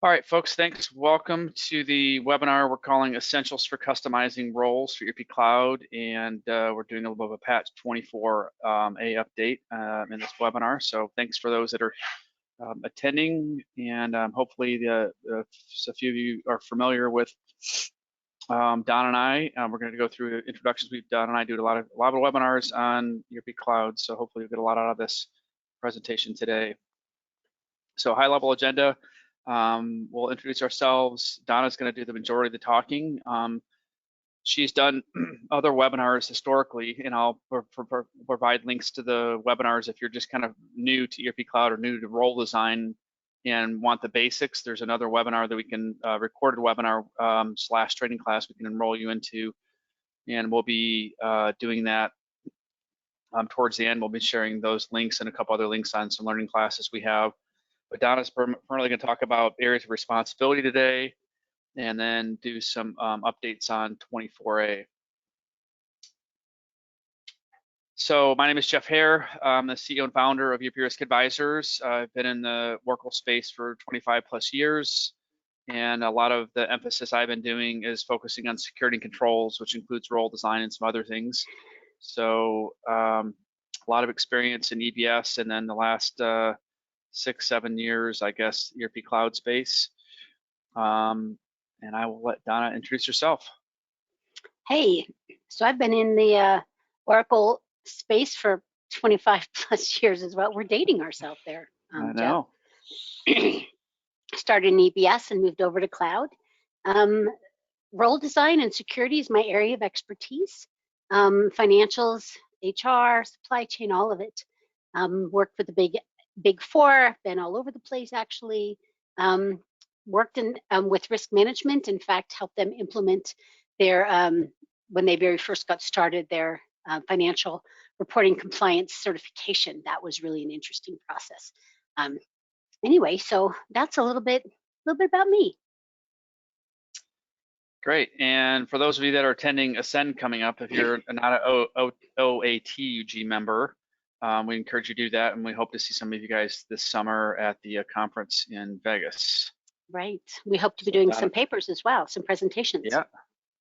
All right, folks, thanks. Welcome to the webinar we're calling Essentials for Customizing Roles for ERP Cloud. And we're doing a little bit of a patch 24A update in this webinar. So thanks for those that are attending. And hopefully a few of you are familiar with Donna and I. We're going to go through introductions. Donna and I do a lot of webinars on ERP Cloud. So hopefully you'll get a lot out of this presentation today. So high level agenda. We'll introduce ourselves. Donna's going to do the majority of the talking. She's done other webinars historically, and I'll provide links to the webinars if you're just kind of new to ERP Cloud or new to role design and want the basics. There's another webinar that we can, recorded webinar / training class we can enroll you into, and we'll be doing that towards the end. We'll be sharing those links and a couple other links on some learning classes we have. But Donna's primarily going to talk about areas of responsibility today, and then do some updates on 24A. So my name is Jeff Hare. I'm the CEO and founder of ERP Risk Advisors. I've been in the Oracle space for 25 plus years, and a lot of the emphasis I've been doing is focusing on security and controls, which includes role design and some other things. So a lot of experience in EBS, and then the last 6-7 years, I guess, ERP Cloud space. And I will let Donna introduce herself. Hey, so I've been in the Oracle space for 25 plus years as well. We're dating ourselves there. I know. Started in EBS and moved over to cloud. Role design and security is my area of expertise. Financials, HR, supply chain, all of it. Worked with the big four, been all over the place actually. Worked in with risk management. In fact, helped them implement their when they very first got started, their financial reporting compliance certification. That was really an interesting process. Anyway, so that's a little bit about me. Great. And for those of you that are attending Ascend coming up, if you're not an OATUG member, we encourage you to do that, and we hope to see some of you guys this summer at the conference in Vegas. Right. We hope to be doing some papers as well, some presentations. Yeah.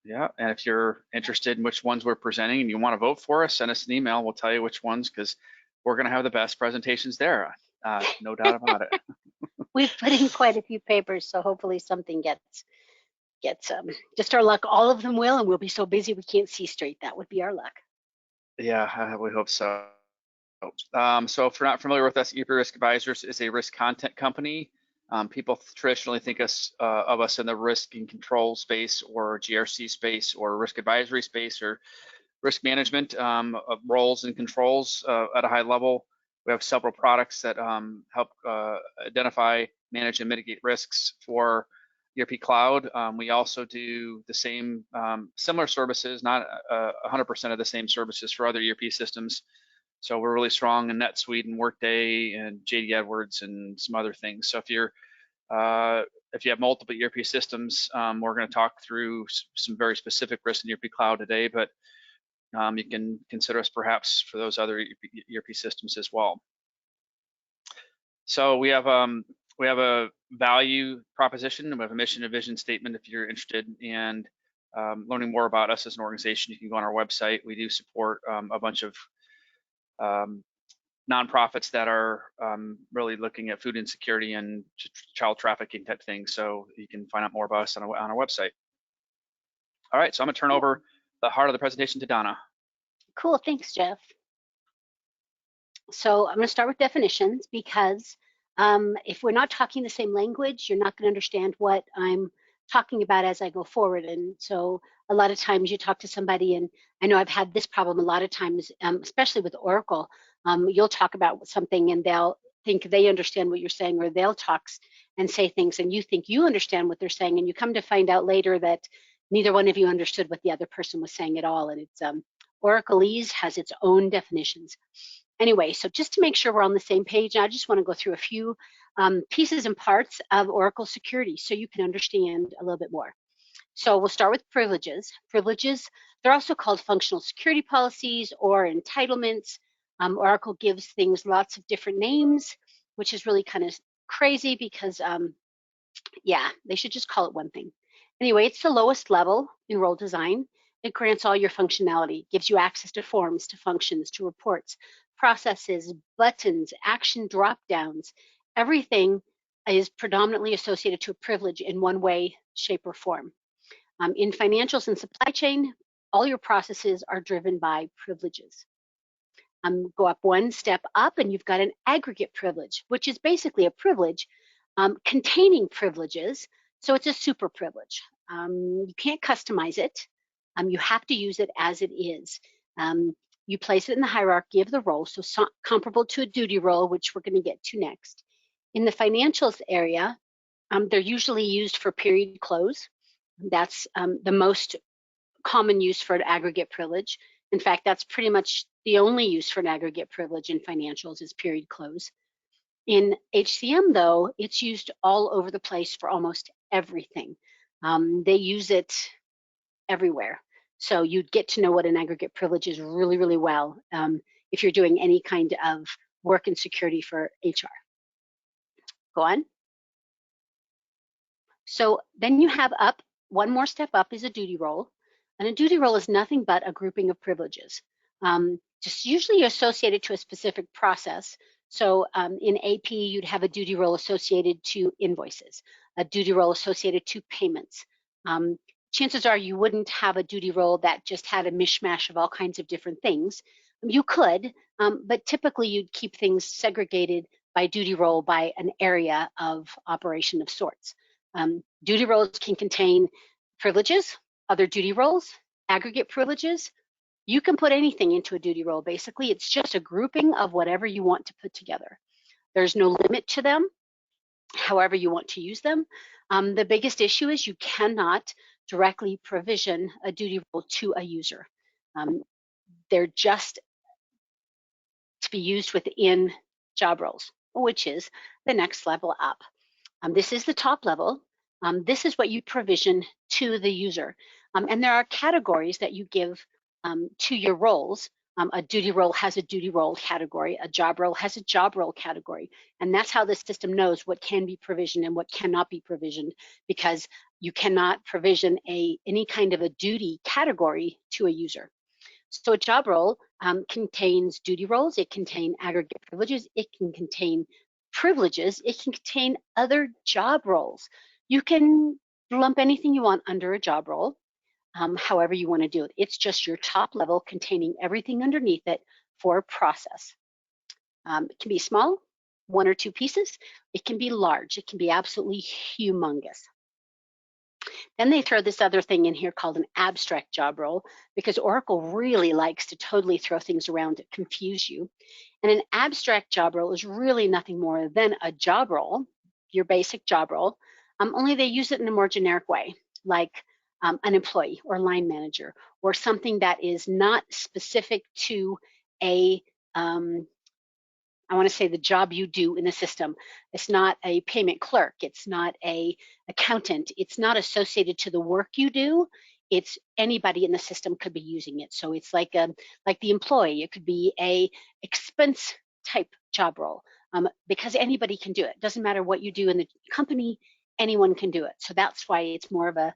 Yeah. And if you're interested in which ones we're presenting and you want to vote for us, send us an email. We'll tell you which ones, because we're going to have the best presentations there. No doubt about it. We've put in quite a few papers, so hopefully something gets just our luck. All of them will, and we'll be so busy we can't see straight. That would be our luck. Yeah, we hope so. So if you're not familiar with us, ERP Risk Advisors is a risk content company. People traditionally think of us in the risk and control space, or GRC space, or risk advisory space, or risk management roles and controls at a high level. We have several products that help identify, manage, and mitigate risks for ERP Cloud. We also do the same similar services, not 100% of the same services for other ERP systems. So we're really strong in NetSuite and Workday and JD Edwards and some other things. So if you have multiple ERP systems, we're going to talk through some very specific risks in ERP Cloud today, but you can consider us perhaps for those other ERP systems as well. So we have a value proposition, and we have a mission and vision statement. If you're interested in learning more about us as an organization, you can go on our website. We do support a bunch of nonprofits that are really looking at food insecurity and child trafficking type things. So you can find out more about us on our website. All right, so I'm gonna turn over the heart of the presentation to Donna. Cool, thanks, Jeff. So I'm gonna start with definitions, because if we're not talking the same language, you're not gonna understand what I'm talking about as I go forward. And so a lot of times you talk to somebody, and I know I've had this problem a lot of times, especially with Oracle. You'll talk about something and they'll think they understand what you're saying, or they'll talk and say things and you think you understand what they're saying, and you come to find out later that neither one of you understood what the other person was saying at all. And it's Oracleese has its own definitions. Anyway, so just to make sure we're on the same page, I just want to go through a few pieces and parts of Oracle security so you can understand a little bit more. So we'll start with privileges. Privileges, they're also called functional security policies or entitlements. Oracle gives things lots of different names, which is really kind of crazy, because Yeah, they should just call it one thing. Anyway, it's the lowest level in role design. It grants all your functionality, gives you access to forms, to functions, to reports, processes, buttons, action drop-downs. Everything is predominantly associated to a privilege in one way, shape, or form. In financials and supply chain, all your processes are driven by privileges. Go up one step up and you've got an aggregate privilege, which is basically a privilege containing privileges. So it's a super privilege. You can't customize it. You have to use it as it is. You place it in the hierarchy of the role, so comparable to a duty role, which we're going to get to next. In the financials area, they're usually used for period close. That's the most common use for an aggregate privilege. In fact, that's pretty much the only use for an aggregate privilege in financials is period close. In HCM, though, it's used all over the place for almost everything. They use it everywhere. So you'd get to know what an aggregate privilege is really, really well if you're doing any kind of work and security for HR. Go on. So then you have up, one more step up is a duty role. And a duty role is nothing but a grouping of privileges, just usually associated to a specific process. So in AP, you'd have a duty role associated to invoices, a duty role associated to payments. Chances are you wouldn't have a duty role that just had a mishmash of all kinds of different things. You could, but typically you'd keep things segregated by duty role by an area of operation of sorts. Duty roles can contain privileges, other duty roles, aggregate privileges. You can put anything into a duty role. Basically, it's just a grouping of whatever you want to put together. There's no limit to them, however you want to use them. The biggest issue is you cannot directly provision a duty role to a user. They're just to be used within job roles, which is the next level up. This is the top level. This is what you provision to the user. And there are categories that you give to your roles. A duty role has a duty role category. A job role has a job role category. And that's how the system knows what can be provisioned and what cannot be provisioned, because you cannot provision any kind of a duty category to a user. So a job role contains duty roles, it can contain aggregate privileges, it can contain privileges, it can contain other job roles. You can lump anything you want under a job role, however you want to do it. It's just your top level containing everything underneath it for a process. It can be small, one or two pieces. It can be large. It can be absolutely humongous. Then they throw this other thing in here called an abstract job role, because Oracle really likes to totally throw things around to confuse you. And an abstract job role is really nothing more than a job role, your basic job role, only they use it in a more generic way, like an employee or line manager, or something that is not specific to a I want to say the job you do in the system. It's not a payment clerk. It's not a accountant. It's not associated to the work you do. It's anybody in the system could be using it. So it's like the employee. It could be a expense type job role because anybody can do it. Doesn't matter what you do in the company, anyone can do it. So that's why it's more of a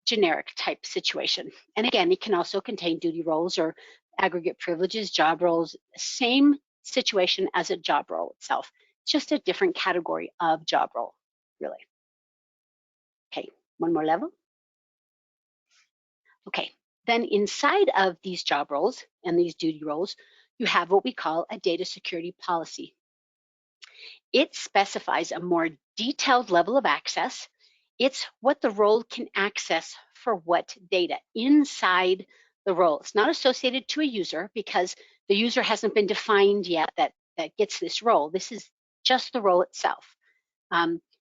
generic type situation. And again, it can also contain duty roles or aggregate privileges, job roles, same situation as a job role itself, just a different category of job role, really. Okay, one more level. Okay, then inside of these job roles and these duty roles, you have what we call a data security policy. It specifies a more detailed level of access. It's what the role can access for what data inside the role. It's not associated to a user because the user hasn't been defined yet that gets this role. This is just the role itself.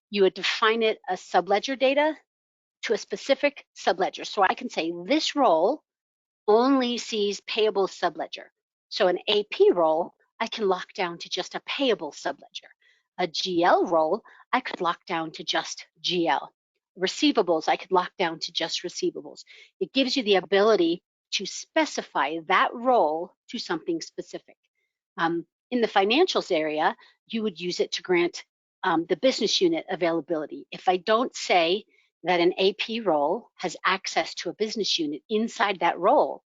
You would define it as subledger data to a specific subledger. So I can say this role only sees payable subledger. So an AP role, I can lock down to just a payable subledger. A GL role, I could lock down to just GL. Receivables, I could lock down to just receivables. It gives you the ability to specify that role to something specific. In the financials area, you would use it to grant the business unit availability. If I don't say that an AP role has access to a business unit inside that role,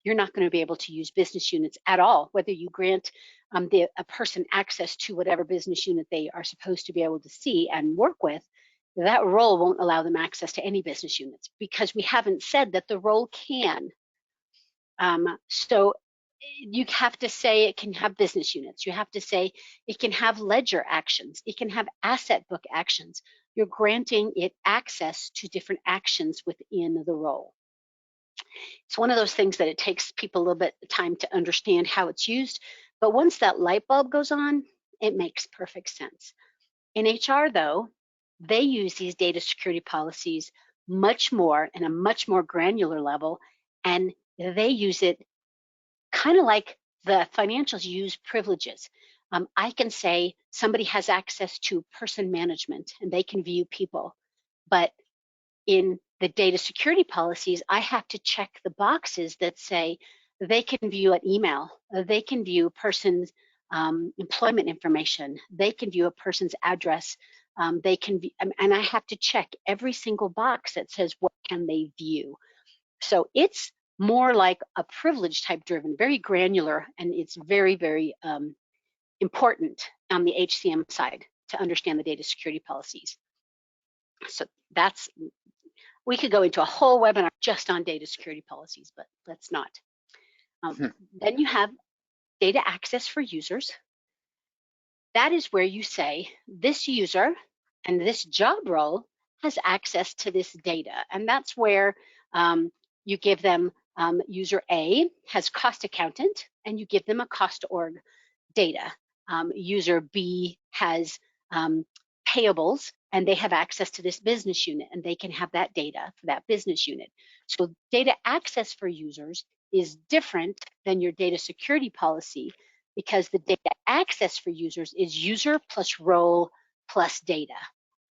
you're not going to be able to use business units at all, whether you grant a person access to whatever business unit they are supposed to be able to see and work with. That role won't allow them access to any business units because we haven't said that the role can. So you have to say it can have business units. You have to say it can have ledger actions. It can have asset book actions. You're granting it access to different actions within the role. It's one of those things that it takes people a little bit of time to understand how it's used. But once that light bulb goes on, it makes perfect sense. In HR, though, they use these data security policies much more in a much more granular level, and they use it kind of like the financials use privileges. I can say somebody has access to person management and they can view people, but in the data security policies, I have to check the boxes that say they can view an email, they can view a person's employment information, they can view a person's address, they can view, and I have to check every single box that says what can they view. So it's more like a privilege type driven, very granular, and it's very, very important on the HCM side to understand the data security policies. So that's, we could go into a whole webinar just on data security policies, but let's not. Then you have data access for users. That is where you say this user and this job role has access to this data. And that's where you give them user A has cost accountant and you give them a cost org data. User B has payables and they have access to this business unit and they can have that data for that business unit. So data access for users is different than your data security policy because the data access for users is user plus role plus data,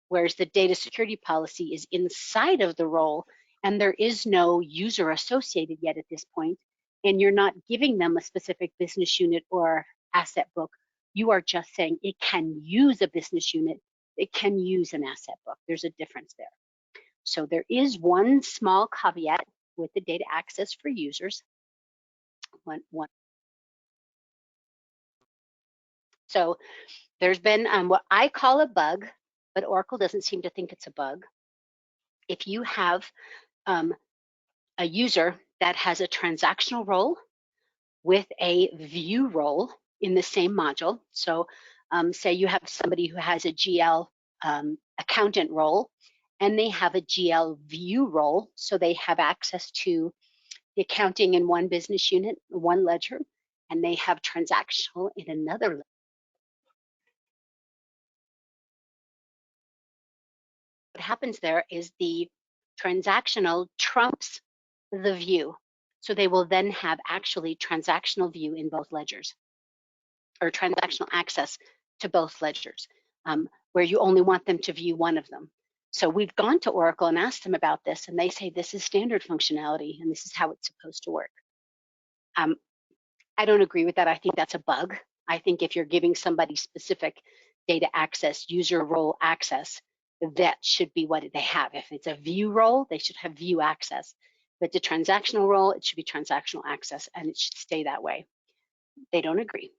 whereas the data security policy is inside of the role and there is no user associated yet at this point, and you're not giving them a specific business unit or asset book. You are just saying it can use a business unit, it can use an asset book. There's a difference there. So there is one small caveat with the data access for users. So there's been what I call a bug, but Oracle doesn't seem to think it's a bug. If you have a user that has a transactional role with a view role in the same module, so say you have somebody who has a GL accountant role and they have a GL view role, so they have access to the accounting in one business unit, one ledger, and they have transactional in another ledger. What happens there is the transactional trumps the view. So they will then have actually transactional view in both ledgers or transactional access to both ledgers where you only want them to view one of them. So we've gone to Oracle and asked them about this and they say this is standard functionality and this is how it's supposed to work. I don't agree with that. I think that's a bug. I think if you're giving somebody specific data access, user role access, that should be what they have. If it's a view role, they should have view access. But the transactional role, it should be transactional access and it should stay that way. They don't agree.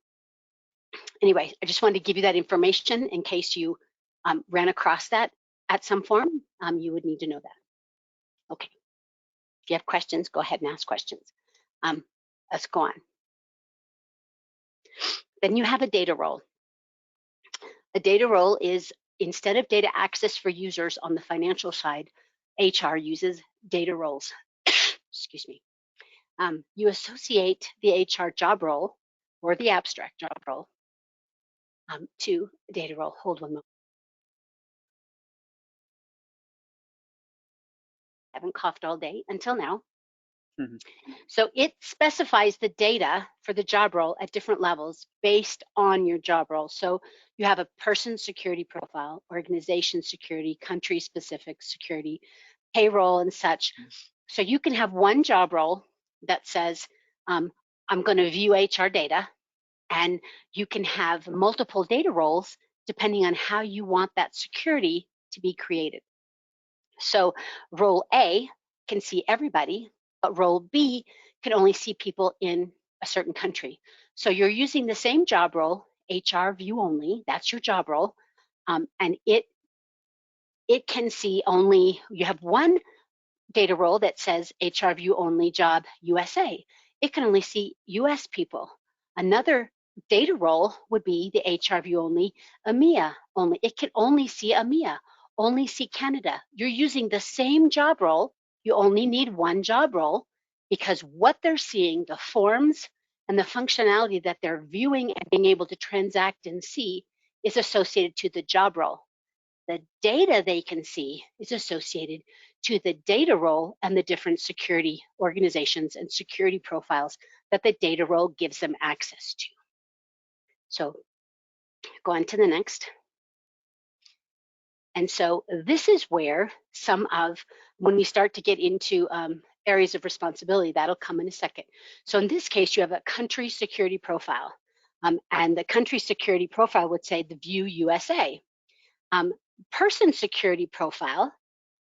Anyway, I just wanted to give you that information in case you ran across that at some form, you would need to know that. Okay, if you have questions, go ahead and ask questions. Let's go on. Then you have a data role. A data role is, instead of data access for users on the financial side, HR uses data roles. Excuse me. You associate the HR job role or the abstract job role to a data role. Hold one moment. I haven't coughed all day until now. So it specifies the data for the job role at different levels based on your job role. So you have a person security profile, organization security, country specific security, payroll and such. So you can have one job role that says, I'm going to view HR data, and you can have multiple data roles depending on how you want that security to be created. So role A can see everybody, but role B can only see people in a certain country. So you're using the same job role, HR view only, that's your job role, and it can see only, you have one data role that says HR view only job USA. It can only see US people. Another data role would be the HR view only EMEA only. It can only see EMEA, only see Canada. You're using the same job role. You only need one job role because what they're seeing, the forms and the functionality that they're viewing and being able to transact and see is associated to the job role. The data they can see is associated to the data role and the different security organizations and security profiles that the data role gives them access to. So go on to the next. And so this is where some of, when we start to get into areas of responsibility, that'll come in a second. So in this case, you have a country security profile. And the country security profile would say the view USA. Person security profile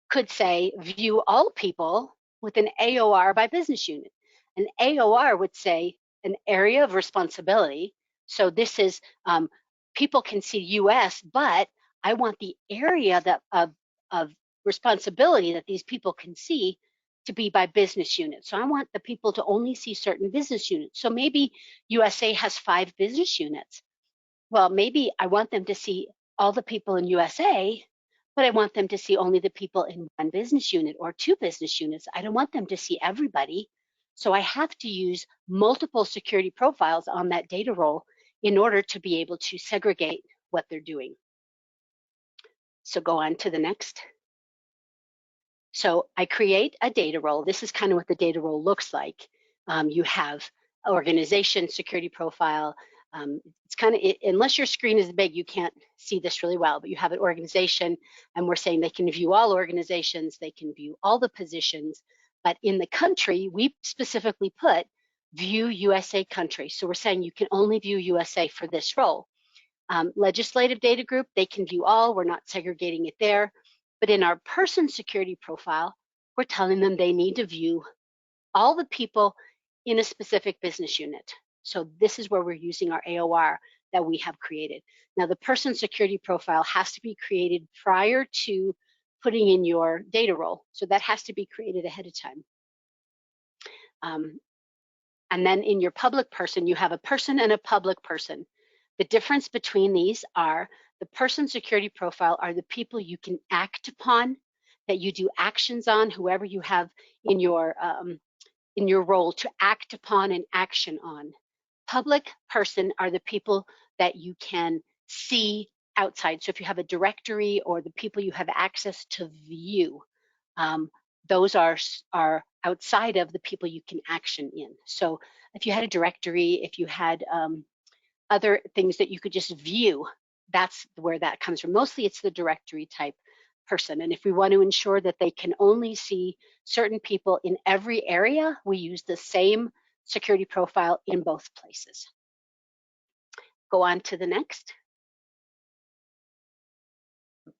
could say view all people with an AOR by business unit. An AOR would say an area of responsibility. So this is people can see US, but I want the area that of responsibility that these people can see to be by business unit. So I want the people to only see certain business units. So maybe USA has 5 business units. Well, maybe I want them to see all the people in USA, but I want them to see only the people in 1 business unit or 2 business units. I don't want them to see everybody. So I have to use multiple security profiles on that data role in order to be able to segregate what they're doing. So go on to the next. So I create a data role. This is kind of what the data role looks like. You have organization, security profile. It's kind of, unless your screen is big, you can't see this really well, but you have an organization, and we're saying they can view all organizations, they can view all the positions, but in the country, we specifically put view USA country. So we're saying you can only view USA for this role. Legislative data group, they can view all, we're not segregating it there. But in our person security profile, we're telling them they need to view all the people in a specific business unit. So this is where we're using our AOR that we have created. Now the person security profile has to be created prior to putting in your data role. So that has to be created ahead of time. And then in your public person, you have a person and a public person. The difference between these are the person security profile are the people you can act upon, that you do actions on, whoever you have in your role to act upon and action on. Public person are the people that you can see outside. So if you have a directory or the people you have access to view, those are outside of the people you can action in. So if you had a directory, if you had other things that you could just view, that's where that comes from. Mostly it's the directory type person. And if we want to ensure that they can only see certain people in every area, we use the same security profile in both places. Go on to the next.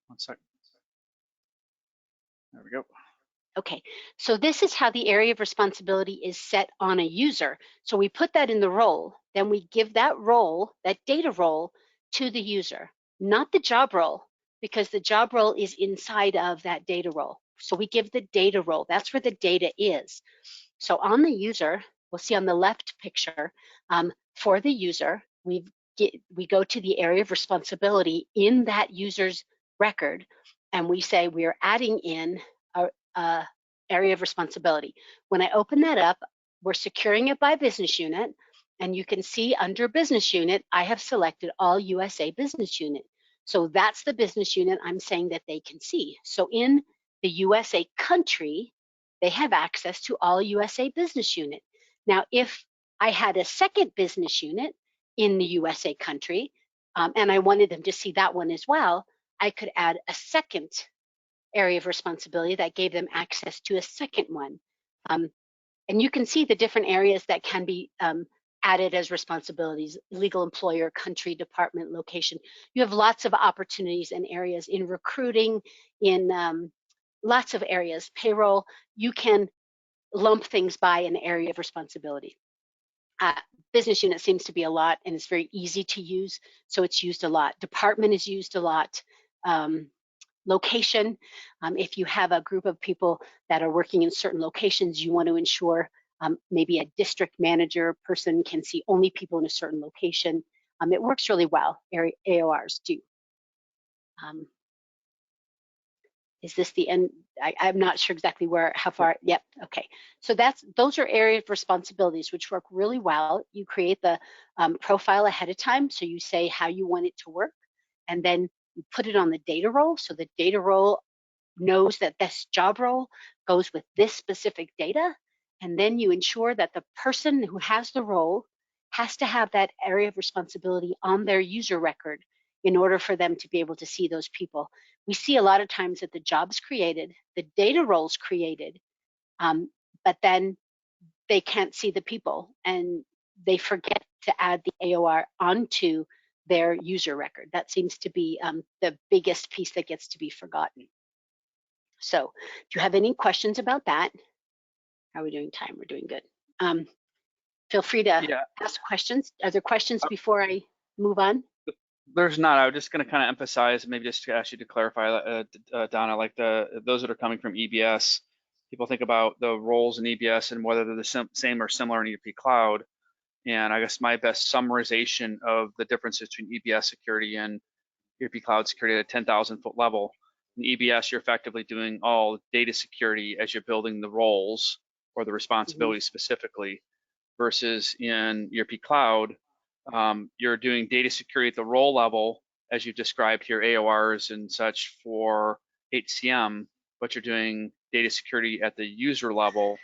1 second. There we go. Okay, so this is how the area of responsibility is set on a user. So we put that in the role, then we give that role, that data role, to the user, not the job role, because the job role is inside of that data role. So we give the data role, that's where the data is. So on the user, we'll see on the left picture, for the user, we go to the area of responsibility in that user's record, and we say we're adding in a area of responsibility. When I open that up, we're securing it by business unit, and you can see under business unit, I have selected all USA business unit. So that's the business unit I'm saying that they can see. So in the USA country, they have access to all USA business unit. Now, if I had a second business unit in the USA country, and I wanted them to see that one as well, I could add a second area of responsibility that gave them access to a second one. And you can see the different areas that can be added as responsibilities: legal employer, country, department, location. You have lots of opportunities and areas in recruiting, in lots of areas. Payroll, you can lump things by an area of responsibility. Business unit seems to be a lot, and it's very easy to use, so it's used a lot. Department is used a lot. Location, if you have a group of people that are working in certain locations, you want to ensure maybe a district manager person can see only people in a certain location. It works really well. AORs do. Is this the end? I'm not sure exactly how far. Yep. Okay. So those are area of responsibilities which work really well. You create the profile ahead of time, so you say how you want it to work, and then you put it on the data role. So the data role knows that this job role goes with this specific data, and then you ensure that the person who has the role has to have that area of responsibility on their user record in order for them to be able to see those people. We see a lot of times that the job's created, the data role's created, but then they can't see the people, and they forget to add the AOR onto their user record. That seems to be the biggest piece that gets to be forgotten. So if you have any questions about that, how are we doing time? We're doing good. Feel free to ask questions. Are there questions before I move on? There's not. I was just going to kind of emphasize, maybe just to ask you to clarify, Donna, like those that are coming from EBS, people think about the roles in EBS and whether they're the same or similar in ERP Cloud. And I guess my best summarization of the differences between EBS security and ERP Cloud security at a 10,000 foot level. In EBS, you're effectively doing all data security as you're building the roles or the responsibilities specifically, versus in ERP Cloud, you're doing data security at the role level, as you've described here, AORs and such for HCM, but you're doing data security at the user level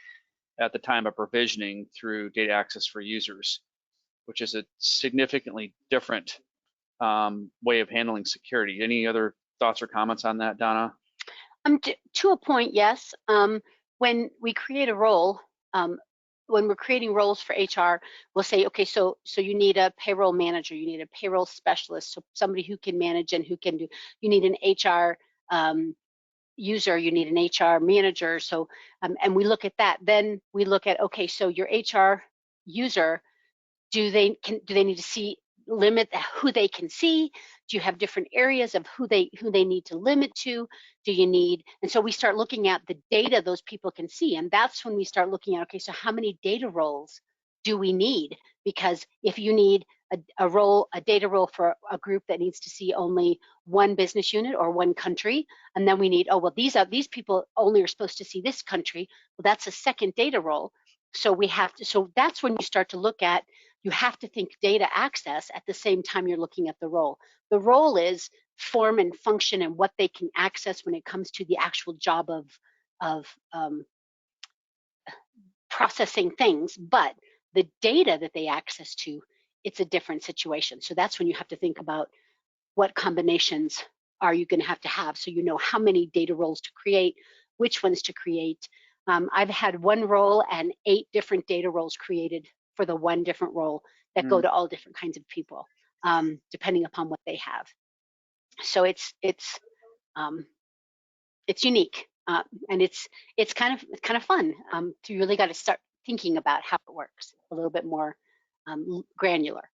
at the time of provisioning through data access for users, which is a significantly different way of handling security. Any other thoughts or comments on that, Donna? To a point, yes. When we create a role, when we're creating roles for HR, we'll say, okay, so you need a payroll manager, you need a payroll specialist, so somebody who can manage and who can do, you need an HR user, you need an HR manager. So, and we look at that. Then we look at, okay, so your HR user, do they need to limit who they can see? Do you have different areas of who they need to limit to? Do you need, and so we start looking at the data those people can see, and that's when we start looking at, okay, so how many data roles do we need? Because if you need a data role for a group that needs to see only one business unit or one country, and then we need, oh well, these people only are supposed to see this country, well that's a second data role. So we have to, so that's when you start to look at, you have to think data access at the same time you're looking at the role. The role is form and function and what they can access when it comes to the actual job of processing things, but the data that they access to, it's a different situation. So that's when you have to think about what combinations are you going to have so you know how many data roles to create, which ones to create. I've had one role and 8 different data roles created for the one different role that go to all different kinds of people, depending upon what they have. So it's unique, and it's kind of fun. You really got to start thinking about how it works a little bit more granular.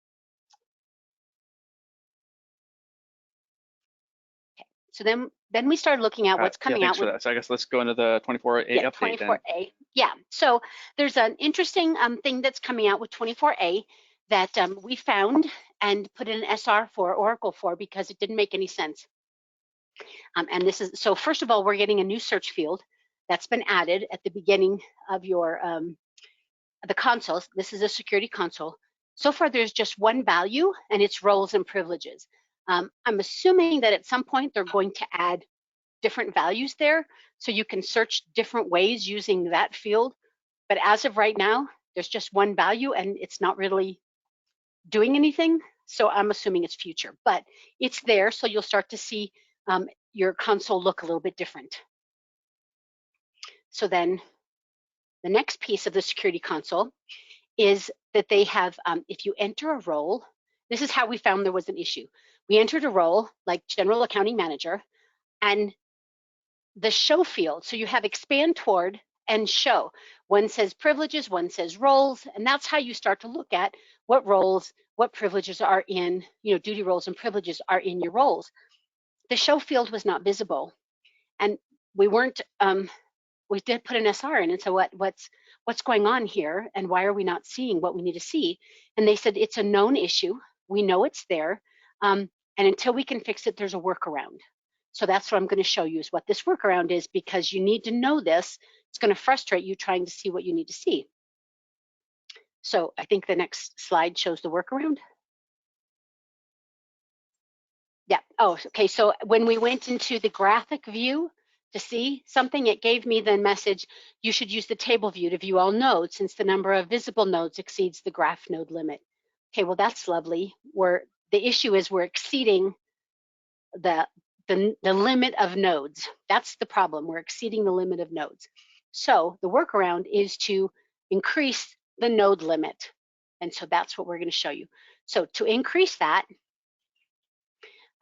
Okay. So then we started looking at what's coming out. For that. So I guess let's go into the 24A update. 24A. Then. Yeah. So there's an interesting thing that's coming out with 24A that we found and put in an SR for Oracle for because it didn't make any sense. And this is, so first of all, we're getting a new search field that's been added at the beginning of your the consoles. This is a security console. So far, there's just one value, and it's roles and privileges. I'm assuming that at some point they're going to add different values there, so you can search different ways using that field. But as of right now, there's just one value, and it's not really doing anything. So I'm assuming it's future, but it's there, so you'll start to see your console look a little bit different. So then the next piece of the security console is that they have, if you enter a role, this is how we found there was an issue. We entered a role like general accounting manager, and the show field, so you have expand toward and show. One says privileges, one says roles, and that's how you start to look at what roles, what privileges are in, duty roles and privileges are in your roles. The show field was not visible, and we weren't, we did put an SR in, and so what's going on here, and why are we not seeing what we need to see? And they said it's a known issue. We know it's there, and until we can fix it, there's a workaround. So that's what I'm going to show you is what this workaround is, because you need to know this. It's going to frustrate you trying to see what you need to see. So I think the next slide shows the workaround. Yeah. Oh, okay. So when we went into the graphic view to see something, it gave me the message, you should use the table view to view all nodes since the number of visible nodes exceeds the graph node limit. Okay, well, that's lovely. The issue is we're exceeding the limit of nodes. That's the problem. We're exceeding the limit of nodes. So the workaround is to increase the node limit. And so that's what we're going to show you. So to increase that,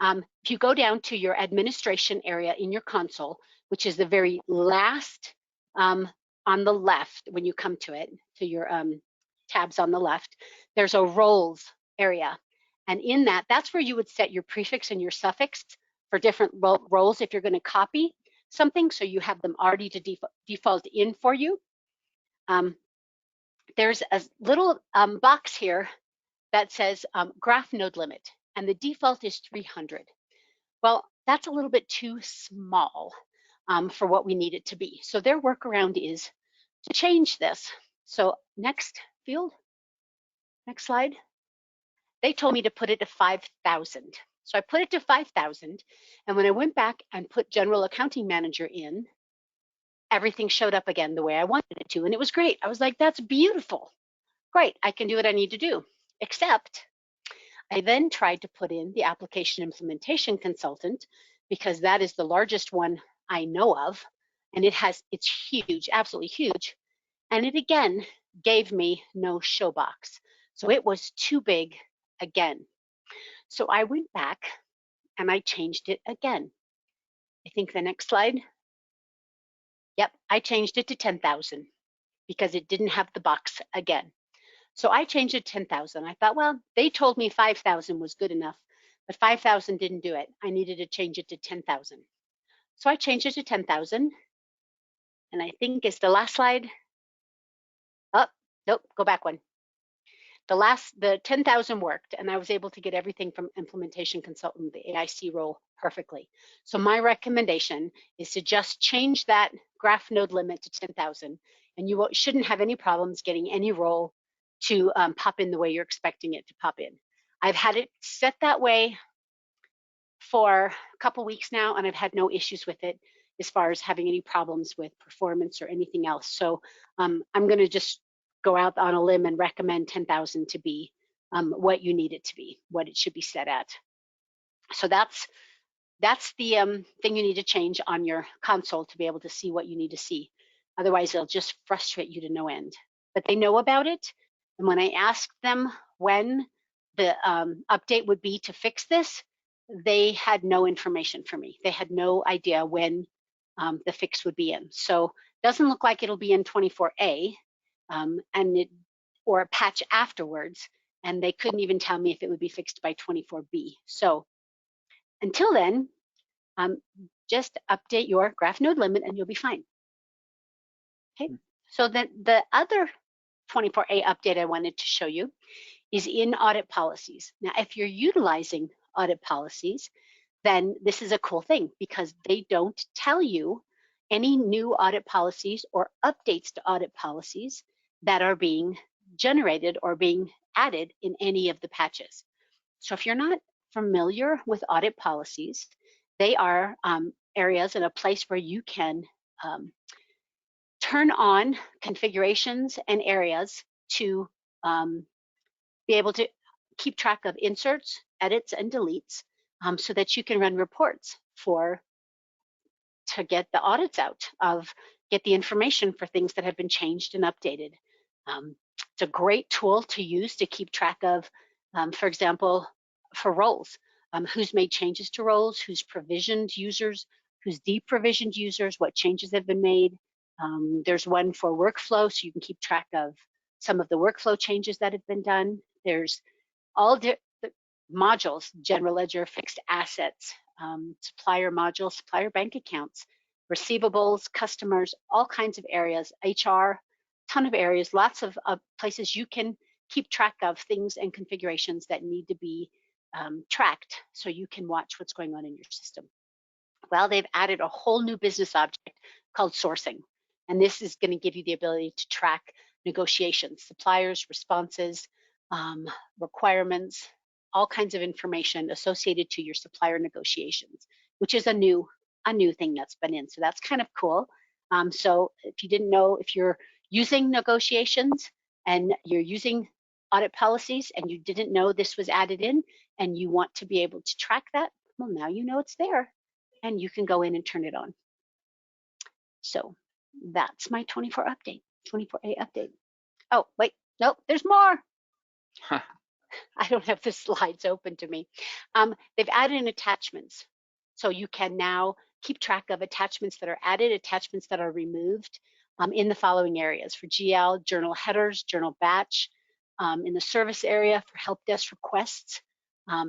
if you go down to your administration area in your console, which is the very last on the left when you come to it, to your tabs on the left, there's a roles area. And in that, that's where you would set your prefix and your suffix for different roles if you're going to copy something, so you have them already to default in for you. There's a little box here that says graph node limit, and the default is 300. Well, that's a little bit too small for what we need it to be. So their workaround is to change this. So next field, next slide. They told me to put it to 5,000. So I put it to 5,000, and when I went back and put general accounting manager in, everything showed up again the way I wanted it to, and it was great. I was like, that's beautiful. Great, I can do what I need to do. Except I then tried to put in the application implementation consultant, because that is the largest one I know of, and it's huge, absolutely huge. And it again gave me no show box. So it was too big again. So I went back and I changed it again. I think the next slide. Yep, I changed it to 10,000 because it didn't have the box again. So I changed it to 10,000. I thought, well, they told me 5,000 was good enough, but 5,000 didn't do it. I needed to change it to 10,000. So I changed it to 10,000. And I think it's the last slide. Oh, nope, go back one. The 10,000 worked, and I was able to get everything from implementation consultant, the AIC role, perfectly. So my recommendation is to just change that graph node limit to 10,000, and you shouldn't have any problems getting any role to pop in the way you're expecting it to pop in. I've had it set that way for a couple weeks now, and I've had no issues with it as far as having any problems with performance or anything else. So I'm going to just go out on a limb and recommend 10,000 to be what you need it to be, what it should be set at. So that's the thing you need to change on your console to be able to see what you need to see. Otherwise, it'll just frustrate you to no end. But they know about it. And when I asked them when the update would be to fix this, they had no information for me. They had no idea when the fix would be in. So it doesn't look like it'll be in 24A or a patch afterwards. And they couldn't even tell me if it would be fixed by 24B. So until then, just update your graph node limit and you'll be fine. Okay, so then the other 24A update I wanted to show you is in audit policies. Now, if you're utilizing audit policies, then this is a cool thing because they don't tell you any new audit policies or updates to audit policies that are being generated or being added in any of the patches. So if you're not familiar with audit policies, they are areas and a place where you can turn on configurations and areas to be able to keep track of inserts, edits, and deletes so that you can run reports to get the audits out get the information for things that have been changed and updated. It's a great tool to use to keep track of, for example, for roles. Who's made changes to roles, who's provisioned users, who's deprovisioned users, what changes have been made. There's one for workflow, so you can keep track of some of the workflow changes that have been done. There's all the modules, general ledger, fixed assets, supplier modules, supplier bank accounts, receivables, customers, all kinds of areas, HR, ton of areas, lots of places you can keep track of things and configurations that need to be tracked so you can watch what's going on in your system. Well, they've added a whole new business object called sourcing. And this is going to give you the ability to track negotiations, suppliers, responses, requirements, all kinds of information associated to your supplier negotiations, which is a new thing that's been in. So that's kind of cool. So if you didn't know, if you're using negotiations and you're using audit policies and you didn't know this was added in and you want to be able to track that, well, now you know it's there and you can go in and turn it on. So that's my 24 update, 24A update. Oh, wait, nope, there's more. Huh. I don't have the slides open to me. They've added in attachments. So you can now keep track of attachments that are added, attachments that are removed in the following areas. For GL, journal headers, journal batch. In the service area for help desk requests,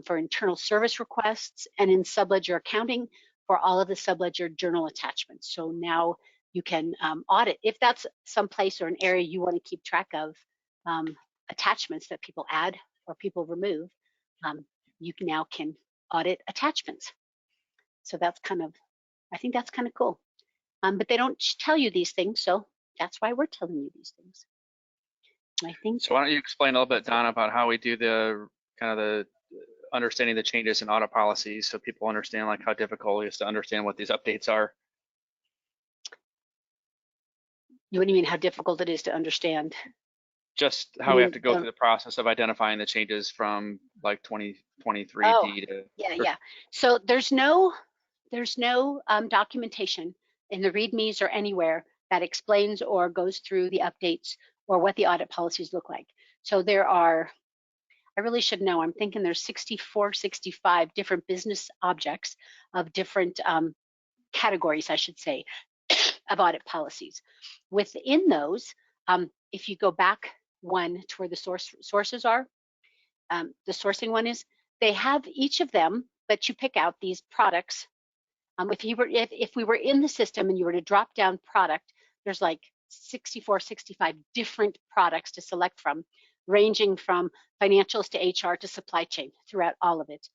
for internal service requests, and in subledger accounting for all of the subledger journal attachments. So now you can audit, if that's some place or an area you want to keep track of attachments that people add or people remove, you now can audit attachments. So that's kind of, I think that's kind of cool. But they don't tell you these things, so that's why we're telling you these things. I think. So why don't you explain a little bit, Donna, about how we do the kind of the understanding the changes in audit policies so people understand like how difficult it is to understand what these updates are. What do you mean how difficult it is to understand? Just how we have to go through the process of identifying the changes from like 2023D to. Yeah. So there's no documentation in the READMEs or anywhere that explains or goes through the updates or what the audit policies look like. So there are, I really should know, I'm thinking there's 64, 65 different business objects of different categories, I should say, of audit policies. Within those, if you go back one to where the sources are, the sourcing one is, they have each of them, but you pick out these products. If we were in the system and you were to drop down product, there's like 64, 65 different products to select from, ranging from financials to HR to supply chain throughout all of it.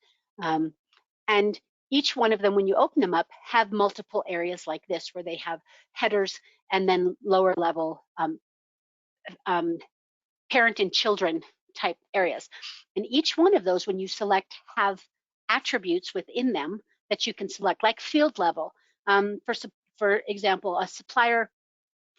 And each one of them, when you open them up, have multiple areas like this where they have headers and then lower level parent and children type areas. And each one of those, when you select, have attributes within them that you can select, like field level. For example, a supplier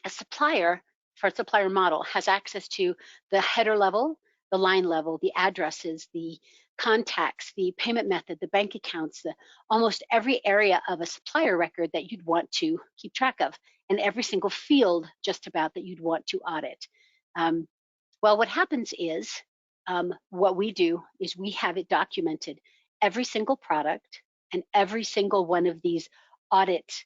for a supplier model has access to the header level, the line level, the addresses, the contacts, the payment method, the bank accounts, almost every area of a supplier record that you'd want to keep track of, and every single field just about that you'd want to audit. Well, what happens is, what we do is we have it documented, every single product and every single one of these audit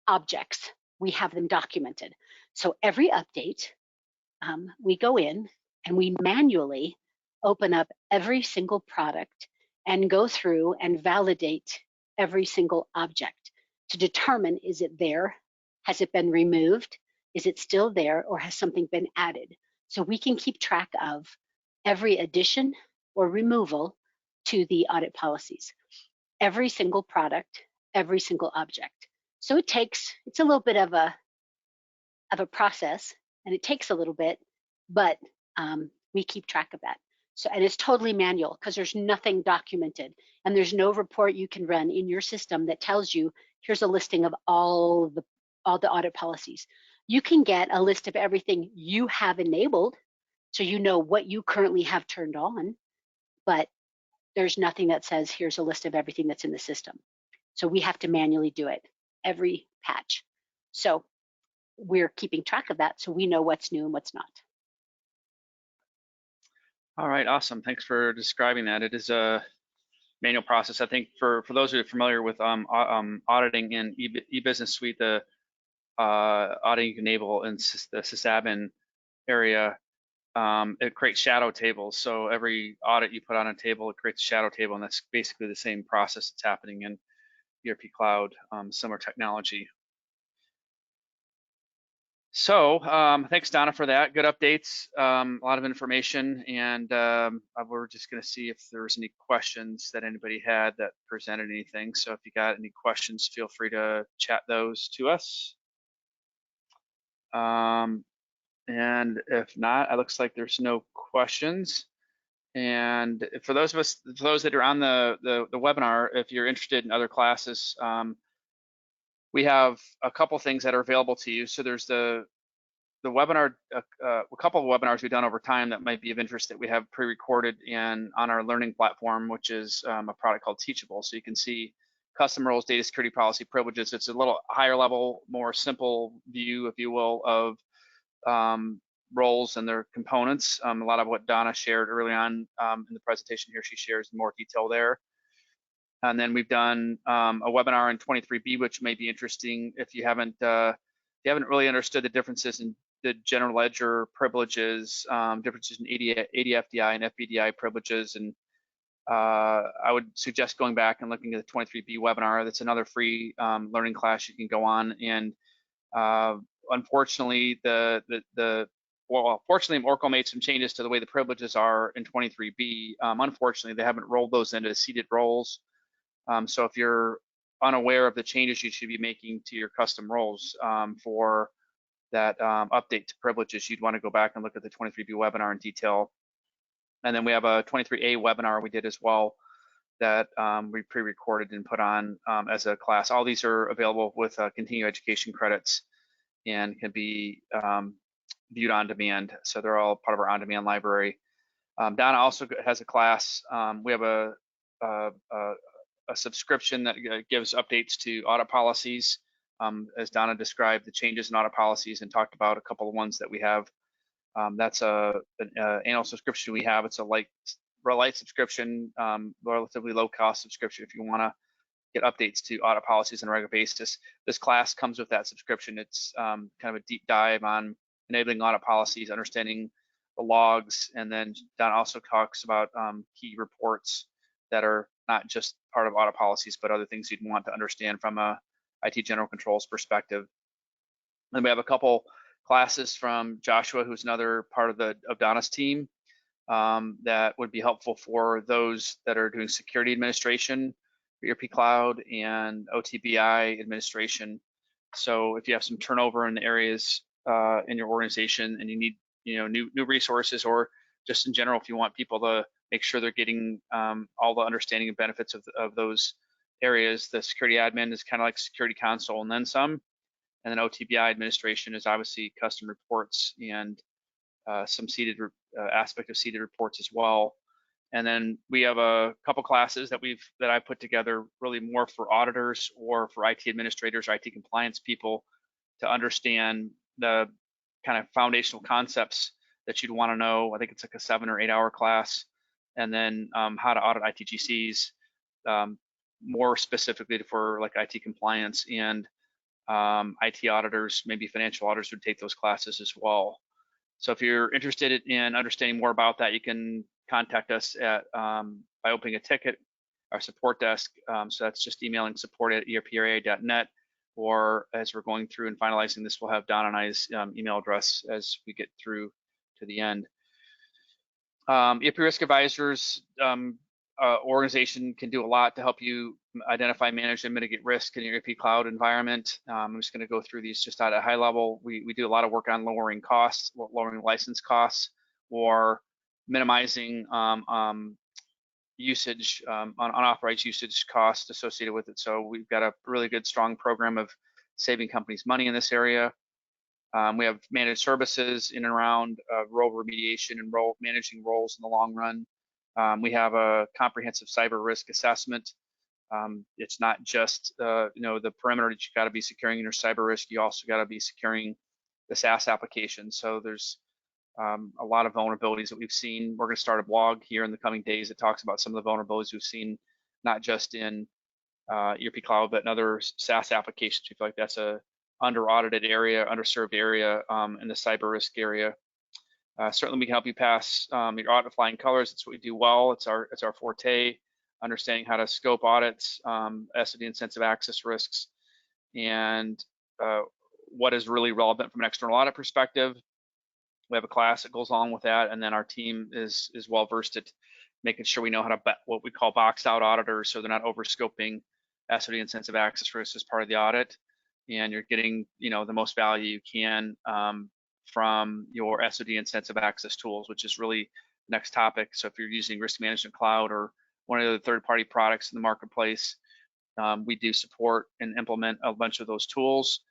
objects, we have them documented. So every update, we go in and we manually open up every single product and go through and validate every single object to determine, is it there? Has it been removed? Is it still there, or has something been added? So we can keep track of every addition or removal to the audit policies, every single product, every single object. So it's a little bit of a process, and it takes a little bit, but we keep track of that. So, and it's totally manual because there's nothing documented, and there's no report you can run in your system that tells you, here's a listing of all the audit policies. You can get a list of everything you have enabled, so you know what you currently have turned on, but there's nothing that says, here's a list of everything that's in the system. So we have to manually do it every patch. So we're keeping track of that so we know what's new and what's not. All right, awesome. Thanks for describing that. It is a manual process. I think for those who are familiar with auditing in e-business suite, the auditing you can enable in the sysadmin area, it creates shadow tables. So every audit you put on a table, it creates a shadow table, and that's basically the same process that's happening in ERP Cloud, similar technology. So thanks, Donna, for that. Good updates, a lot of information, and we're just going to see if there's any questions that anybody had that presented anything. So if you got any questions, feel free to chat those to us. And if not, it looks like there's no questions. And for those that are on the webinar, if you're interested in other classes, we have a couple things that are available to you. So there's the webinar, a couple of webinars we've done over time that might be of interest that we have pre-recorded and on our learning platform, which is a product called Teachable. So you can see custom roles, data security policy, privileges. It's a little higher level, more simple view, if you will, of roles and their components. A lot of what Donna shared early on in the presentation here, she shares more detail there. And then we've done a webinar in 23B, which may be interesting if you haven't really understood the differences in the general ledger privileges, differences in ADFDI and FBDI privileges. And I would suggest going back and looking at the 23B webinar. That's another free learning class you can go on. And unfortunately, fortunately, Oracle made some changes to the way the privileges are in 23B. Unfortunately, they haven't rolled those into seated roles. So if you're unaware of the changes you should be making to your custom roles for that update to privileges, you'd want to go back and look at the 23B webinar in detail. And then we have a 23A webinar we did as well that we pre-recorded and put on as a class. All these are available with continuing education credits and can be viewed on demand. So they're all part of our on-demand library. Donna also has a class. We have a subscription that gives updates to audit policies. As Donna described the changes in audit policies and talked about a couple of ones that we have. That's an annual subscription we have. It's a light subscription, relatively low cost subscription if you want to get updates to audit policies on a regular basis. This class comes with that subscription. It's kind of a deep dive on enabling audit policies, understanding the logs, and then Donna also talks about key reports that are not just part of audit policies, but other things you'd want to understand from a IT general controls perspective. And we have a couple classes from Joshua, who's another part of Donna's team, that would be helpful for those that are doing security administration, ERP Cloud, and OTBI administration. So if you have some turnover in the areas in your organization and you need new resources, or just in general, if you want people to make sure they're getting all the understanding and benefits of those areas, the security admin is kind of like security console and then some. And then OTBI administration is obviously custom reports and some seated aspect of seated reports as well. And then we have a couple classes that I put together really more for auditors or for IT administrators, IT compliance people, to understand the kind of foundational concepts that you'd want to know. I think it's like a 7 or 8 hour class. And then how to audit ITGCs, more specifically for like IT compliance, and IT auditors, maybe financial auditors would take those classes as well. So if you're interested in understanding more about that, you can contact us at by opening a ticket, our support desk. So that's just emailing support@erparea.net, or as we're going through and finalizing this, we'll have Donna and I's email address as we get through to the end. ERP Risk Advisors organization can do a lot to help you identify, manage, and mitigate risk in your ERP Cloud environment. I'm just going to go through these just at a high level. We do a lot of work on lowering costs, lowering license costs, or minimizing usage, unauthorized usage costs associated with it. So we've got a really good, strong program of saving companies money in this area. We have managed services in and around role remediation and managing roles in the long run. We have a comprehensive cyber risk assessment. It's not just the perimeter that you got to be securing in your cyber risk. You also got to be securing the SaaS application. So there's a lot of vulnerabilities that we've seen. We're going to start a blog here in the coming days that talks about some of the vulnerabilities we've seen, not just in ERP Cloud, but in other SaaS applications. We feel like that's a under-audited area, underserved area in the cyber risk area. Certainly, we can help you pass your audit flying colors. It's what we do well. It's our forte. Understanding how to scope audits, SOD and sensitive access risks, and what is really relevant from an external audit perspective. We have a class that goes along with that, and then our team is well versed at making sure we know how to what we call boxed out auditors, so they're not over scoping SOD and sensitive access risks as part of the audit, and you're getting the most value you can from your SOD and sensitive access tools, which is really the next topic. So if you're using Risk Management Cloud or one of the third-party products in the marketplace, we do support and implement a bunch of those tools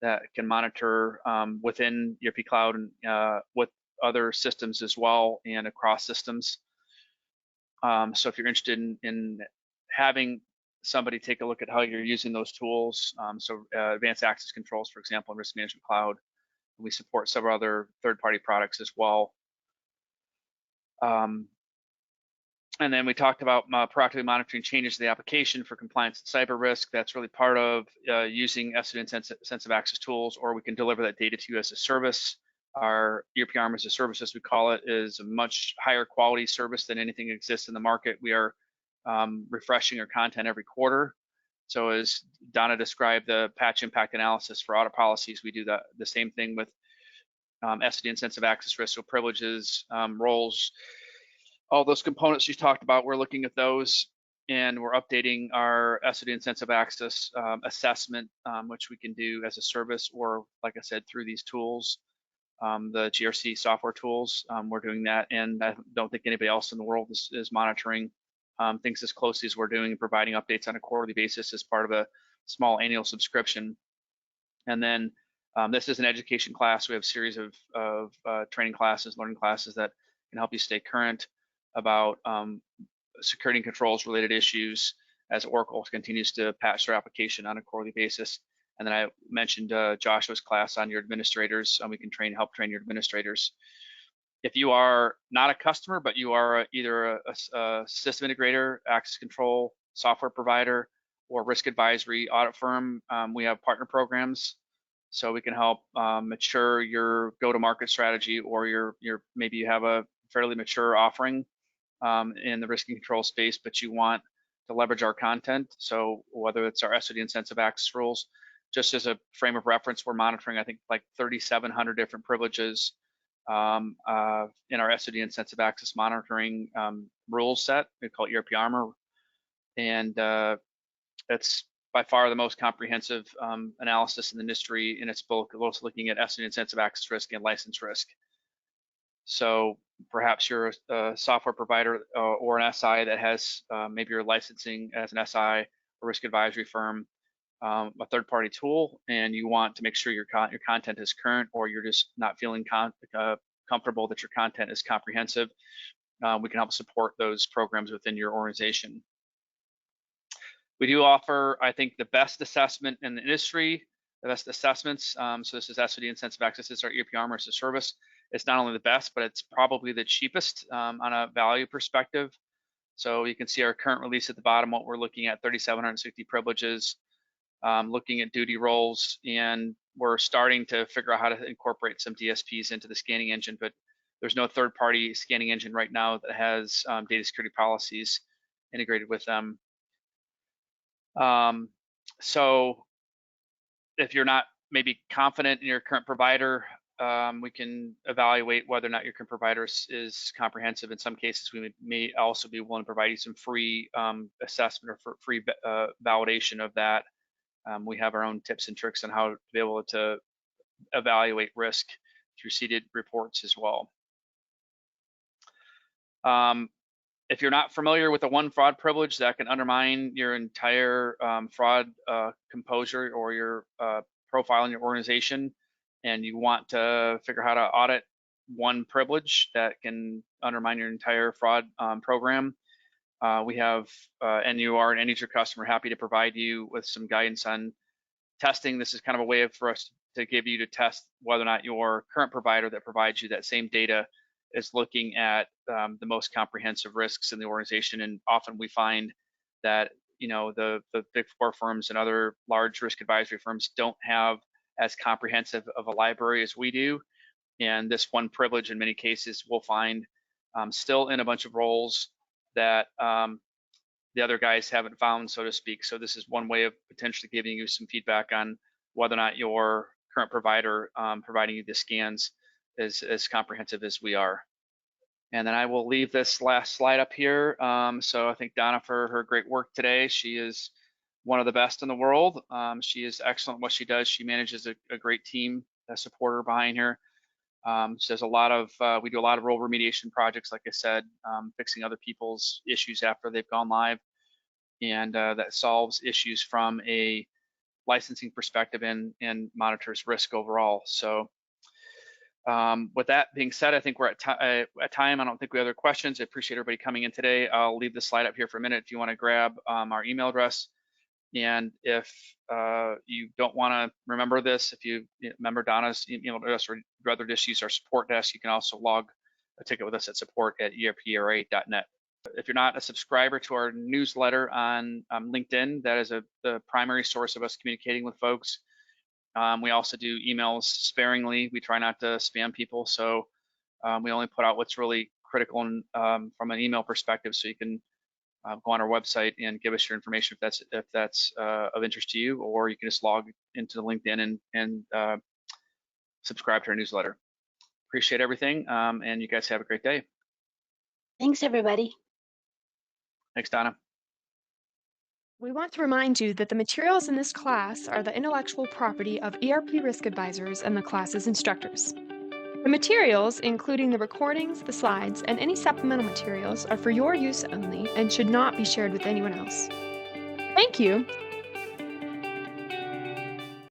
that can monitor within ERP Cloud and with other systems as well and across systems. So if you're interested in having somebody take a look at how you're using those tools, so advanced access controls, for example, in Risk Management Cloud, we support several other third-party products as well. And then we talked about proactively monitoring changes to the application for compliance and cyber risk. That's really part of using SOD and sensitive access tools, or we can deliver that data to you as a service. Our ERP Arm as a service, as we call it, is a much higher quality service than anything that exists in the market. We are refreshing our content every quarter. So as Donna described the patch impact analysis for audit policies, we do the same thing with SOD and sensitive access risk, so privileges, roles, all those components you talked about. We're looking at those, and we're updating our SOD and sensitive access assessment, which we can do as a service, or like I said, through these tools, the GRC software tools. We're doing that, and I don't think anybody else in the world is monitoring things as closely as we're doing and providing updates on a quarterly basis as part of a small annual subscription. And then this is an education class. We have a series of training classes, learning classes that can help you stay current about security and controls related issues as Oracle continues to patch their application on a quarterly basis. And then I mentioned Joshua's class on your administrators, and we can help train your administrators. If you are not a customer, but you are either a system integrator, access control, software provider, or risk advisory audit firm, we have partner programs. So we can help mature your go-to-market strategy, or maybe you have a fairly mature offering in the risk and control space, but you want to leverage our content. So whether it's our SOD and sensitive access rules, just as a frame of reference, we're monitoring, I think, like 3,700 different privileges in our SOD and sensitive access monitoring rule set. We call it ERP Armor, and it's by far the most comprehensive analysis in the industry, and it's both looking at SOD and sensitive access risk and license risk. So perhaps you're a software provider or an SI that has maybe you're licensing as an SI or risk advisory firm, a third-party tool, and you want to make sure your content is current, or you're just not feeling comfortable that your content is comprehensive. We can help support those programs within your organization. We do offer, I think, the best assessment in the industry, the best assessments. So this is SOD and sensitive access. This is our ERP Armor as a service. It's not only the best, but it's probably the cheapest on a value perspective. So you can see our current release at the bottom, what we're looking at, 3,760 privileges, looking at duty roles, and we're starting to figure out how to incorporate some DSPs into the scanning engine, but there's no third-party scanning engine right now that has data security policies integrated with them. So if you're not maybe confident in your current provider, we can evaluate whether or not your current provider is comprehensive. In some cases, we may also be willing to provide you some free assessment or free validation of that. We have our own tips and tricks on how to be able to evaluate risk through seeded reports as well. If you're not familiar with the one fraud privilege that can undermine your entire fraud composure or your profile in your organization, and you want to figure out how to audit one privilege that can undermine your entire fraud program, we have, and you are an end user customer, happy to provide you with some guidance on testing. This is kind of a way for us to give you to test whether or not your current provider that provides you that same data is looking at the most comprehensive risks in the organization. And often we find that the big four firms and other large risk advisory firms don't have as comprehensive of a library as we do. And this one privilege in many cases we'll find still in a bunch of roles that the other guys haven't found, so to speak. So this is one way of potentially giving you some feedback on whether or not your current provider providing you the scans is as comprehensive as we are. And then I will leave this last slide up here. So I thank Donna for her great work today. She is one of the best in the world. She is excellent at what she does. She manages a great team, a supporter behind her. She does a lot of, we do a lot of role remediation projects, like I said, fixing other people's issues after they've gone live. And that solves issues from a licensing perspective and monitors risk overall. So with that being said, I think we're at time. I don't think we have other questions. I appreciate everybody coming in today. I'll leave the slide up here for a minute if you want to grab our email address. And if you don't want to remember this, if you remember Donna's email address or rather just use our support desk, you can also log a ticket with us at support@erpra.net. If you're not a subscriber to our newsletter on LinkedIn, that is the primary source of us communicating with folks. We also do emails sparingly. We try not to spam people, so we only put out what's really critical from an email perspective. So you can go on our website and give us your information if that's of interest to you, or you can just log into LinkedIn and subscribe to our newsletter. Appreciate everything, and you guys have a great day. Thanks, everybody. Thanks, Donna. We want to remind you that the materials in this class are the intellectual property of ERP Risk Advisors and the class's instructors. The materials, including the recordings, the slides, and any supplemental materials, are for your use only and should not be shared with anyone else. Thank you,